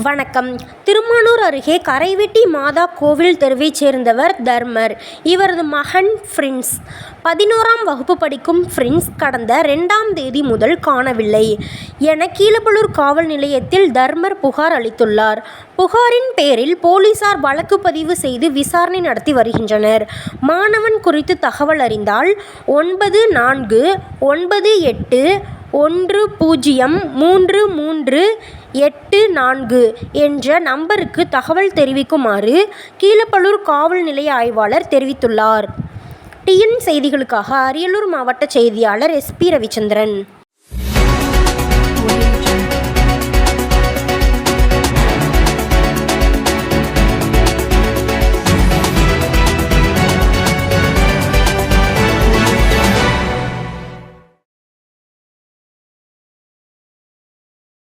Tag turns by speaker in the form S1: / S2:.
S1: வணக்கம். திருமானூர் அருகே கரைவெட்டி மாதா கோவில் தெருவைச் சேர்ந்தவர் தர்மர். இவரது மகன் பிரின்ஸ். 11ஆம் வகுப்பு படிக்கும் பிரின்ஸ் கடந்த 2ஆம் தேதி முதல் காணவில்லை என கீழப்பழூர் காவல் நிலையத்தில் தர்மர் புகார் அளித்துள்ளார். புகாரின் பேரில் போலீசார் வழக்கு பதிவு செய்து விசாரணை நடத்தி வருகின்றனர். மாணவன் குறித்து தகவல் அறிந்தால் 94103384 என்ற நம்பருக்கு தகவல் தெரிவிக்குமாறு கீழப்பழூர் காவல் நிலைய ஆய்வாளர் தெரிவித்துள்ளார். டிஎன் செய்திகளுக்காக அரியலூர் மாவட்ட செய்தியாளர் SP ரவிச்சந்திரன்.